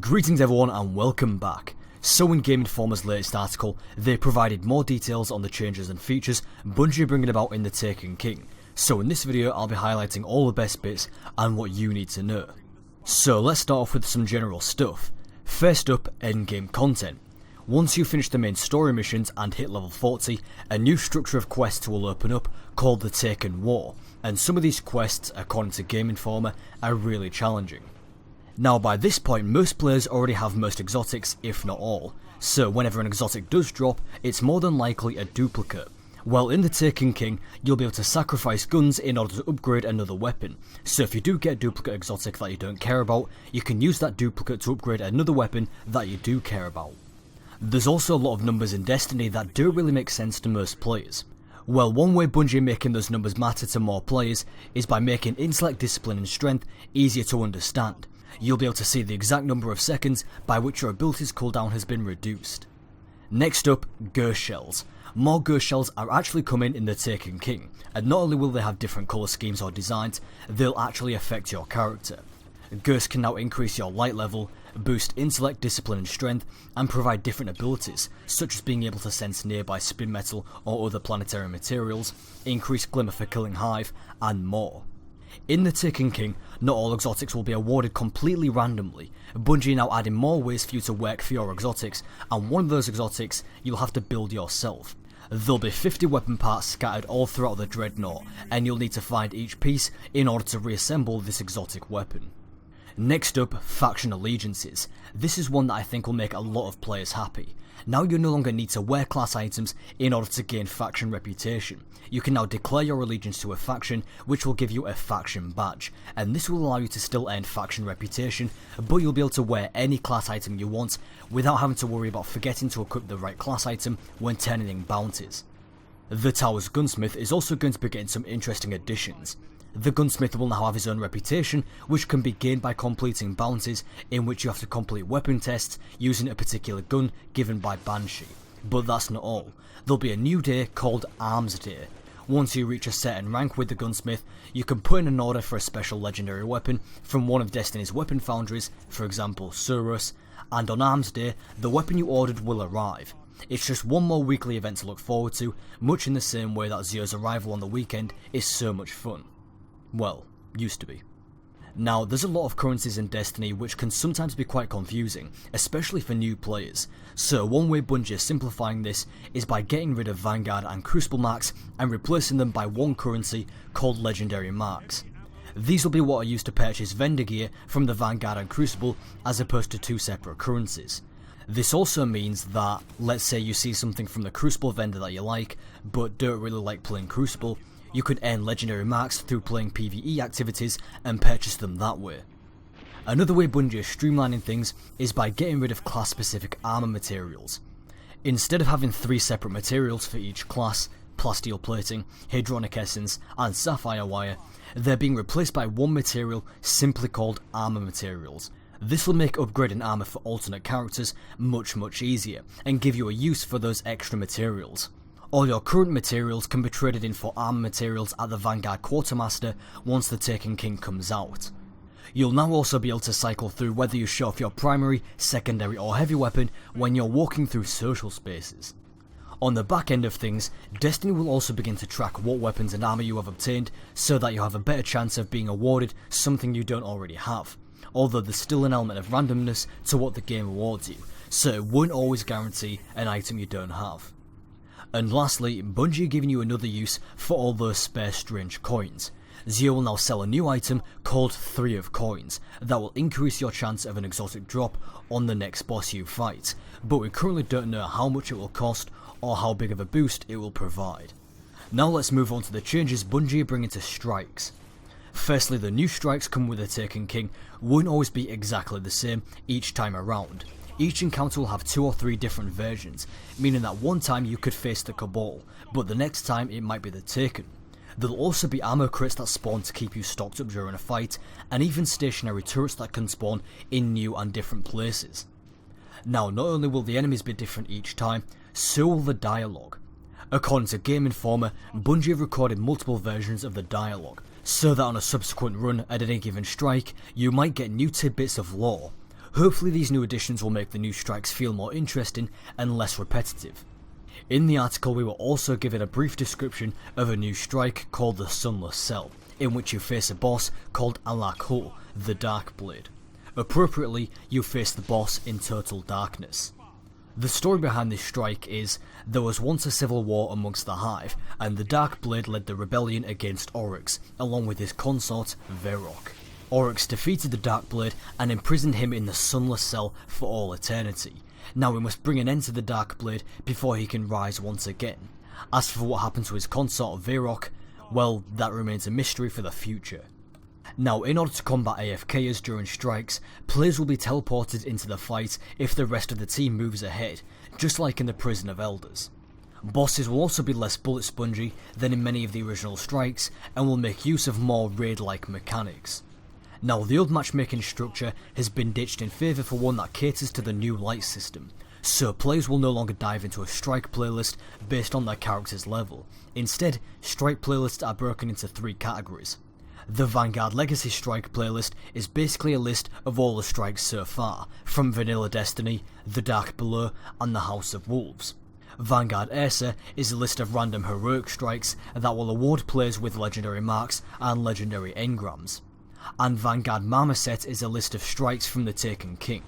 Greetings everyone and welcome back. So in Game Informer's latest article, they provided more details on the changes and features Bungie are bringing about in The Taken King. So in this video I'll be highlighting all the best bits and what you need to know. So let's start off with some general stuff. First up, endgame content. Once you finish the main story missions and hit level 40, a new structure of quests will open up called the Taken War, and some of these quests, according to Game Informer, are really challenging. Now by this point most players already have most exotics, if not all, so whenever an exotic does drop, it's more than likely a duplicate. Well, in The Taken King, you'll be able to sacrifice guns in order to upgrade another weapon, so if you do get a duplicate exotic that you don't care about, you can use that duplicate to upgrade another weapon that you do care about. There's also a lot of numbers in Destiny that don't really make sense to most players. Well, one way Bungie are making those numbers matter to more players is by making intellect, discipline and strength easier to understand. You'll be able to see the exact number of seconds by which your ability's cooldown has been reduced. Next up, ghost shells. More ghost shells are actually coming in The Taken King, and not only will they have different colour schemes or designs, they'll actually affect your character. Ghosts can now increase your light level, boost intellect, discipline and strength, and provide different abilities, such as being able to sense nearby spin metal or other planetary materials, increase glimmer for killing hive, and more. In The Taken King, not all exotics will be awarded completely randomly. Bungie are now adding more ways for you to work for your exotics, and one of those exotics you'll have to build yourself. There'll be 50 weapon parts scattered all throughout the Dreadnought, and you'll need to find each piece in order to reassemble this exotic weapon. Next up, faction allegiances. This is one that I think will make a lot of players happy. Now you no longer need to wear class items in order to gain faction reputation. You can now declare your allegiance to a faction, which will give you a faction badge, and this will allow you to still earn faction reputation, but you'll be able to wear any class item you want without having to worry about forgetting to equip the right class item when turning in bounties. The Tower's Gunsmith is also going to be getting some interesting additions. The Gunsmith will now have his own reputation, which can be gained by completing bounties in which you have to complete weapon tests using a particular gun given by Banshee. But that's not all. There'll be a new day called Armsday. Once you reach a certain rank with the Gunsmith, you can put in an order for a special legendary weapon from one of Destiny's weapon foundries, for example Suros, and on Armsday, the weapon you ordered will arrive. It's just one more weekly event to look forward to, much in the same way that Zeo's arrival on the weekend is so much fun. Well, used to be. Now, there's a lot of currencies in Destiny which can sometimes be quite confusing, especially for new players, so one way Bungie is simplifying this is by getting rid of Vanguard and Crucible marks and replacing them by one currency called Legendary marks. These will be what are used to purchase vendor gear from the Vanguard and Crucible as opposed to two separate currencies. This also means that, let's say you see something from the Crucible vendor that you like, but don't really like playing Crucible, you could earn legendary marks through playing PvE activities and purchase them that way. Another way Bungie is streamlining things is by getting rid of class specific armour materials. Instead of having 3 separate materials for each class, plasteel plating, hadronic essence and sapphire wire, they're being replaced by one material simply called armour materials. This will make upgrading armour for alternate characters much easier and give you a use for those extra materials. All your current materials can be traded in for armour materials at the Vanguard Quartermaster once The Taken King comes out. You'll now also be able to cycle through whether you show off your primary, secondary or heavy weapon when you're walking through social spaces. On the back end of things, Destiny will also begin to track what weapons and armour you have obtained so that you have a better chance of being awarded something you don't already have, although there's still an element of randomness to what the game awards you, so it won't always guarantee an item you don't have. And lastly, Bungie are giving you another use for all those spare strange coins. Zeo will now sell a new item called 3 of Coins that will increase your chance of an exotic drop on the next boss you fight, but we currently don't know how much it will cost or how big of a boost it will provide. Now let's move on to the changes Bungie are bringing to strikes. Firstly, the new strikes come with The Taken King won't always be exactly the same each time around. Each encounter will have 2 or 3 different versions, meaning that one time you could face the Cabal, but the next time it might be the Taken. There'll also be ammo crates that spawn to keep you stocked up during a fight, and even stationary turrets that can spawn in new and different places. Now, not only will the enemies be different each time, so will the dialogue. According to Game Informer, Bungie have recorded multiple versions of the dialogue, so that on a subsequent run at any given strike, you might get new tidbits of lore. Hopefully these new additions will make the new strikes feel more interesting and less repetitive. In the article we were also given a brief description of a new strike called the Sunless Cell, in which you face a boss called Alak-Hul, the Dark Blade. Appropriately, you face the boss in total darkness. The story behind this strike is, there was once a civil war amongst the Hive, and the Dark Blade led the rebellion against Oryx, along with his consort, Varrock. Oryx defeated the Dark Blade and imprisoned him in the Sunless Cell for all eternity. Now we must bring an end to the Dark Blade before he can rise once again. As for what happened to his consort Varrock, well, that remains a mystery for the future. Now, in order to combat AFKers during strikes, players will be teleported into the fight if the rest of the team moves ahead, just like in the Prison of Elders. Bosses will also be less bullet spongy than in many of the original strikes, and will make use of more raid-like mechanics. Now, the old matchmaking structure has been ditched in favour for one that caters to the new light system, so players will no longer dive into a strike playlist based on their character's level. Instead, strike playlists are broken into 3 categories. The Vanguard Legacy Strike playlist is basically a list of all the strikes so far, from Vanilla Destiny, The Dark Below, and the House of Wolves. Vanguard Acer is a list of random heroic strikes that will award players with legendary marks and legendary engrams. And Vanguard Marmoset is a list of strikes from the Taken King.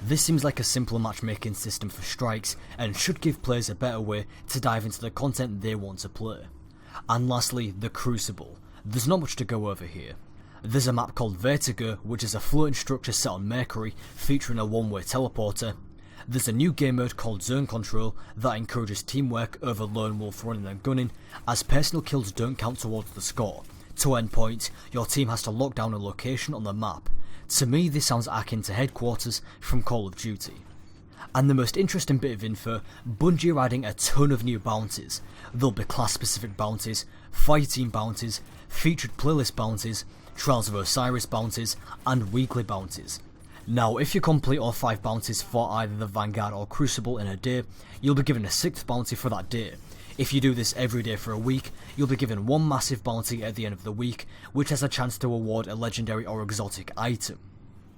This seems like a simpler matchmaking system for strikes, and should give players a better way to dive into the content they want to play. And lastly, the Crucible. There's not much to go over here. There's a map called Vertigo, which is a floating structure set on Mercury, featuring a one-way teleporter. There's a new game mode called Zone Control that encourages teamwork over lone wolf running and gunning, as personal kills don't count towards the score. To end point, your team has to lock down a location on the map. To me, this sounds akin to Headquarters from Call of Duty. And the most interesting bit of info, Bungie are adding a ton of new bounties. There'll be class-specific bounties, fire team bounties, featured playlist bounties, Trials of Osiris bounties, and weekly bounties. Now, if you complete all 5 bounties for either the Vanguard or Crucible in a day, you'll be given a 6th bounty for that day. If you do this every day for a week, you'll be given one massive bounty at the end of the week, which has a chance to award a legendary or exotic item.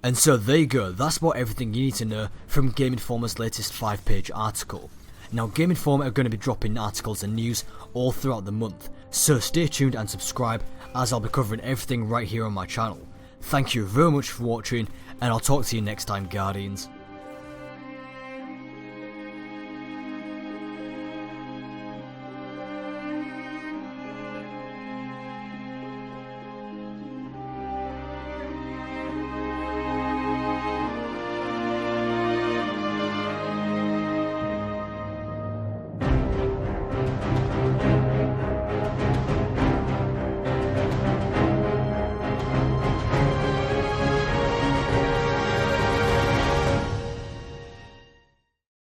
And so there you go, that's about everything you need to know from Game Informer's latest 5-page article. Now, Game Informer are going to be dropping articles and news all throughout the month, so stay tuned and subscribe, as I'll be covering everything right here on my channel. Thank you very much for watching, and I'll talk to you next time, Guardians.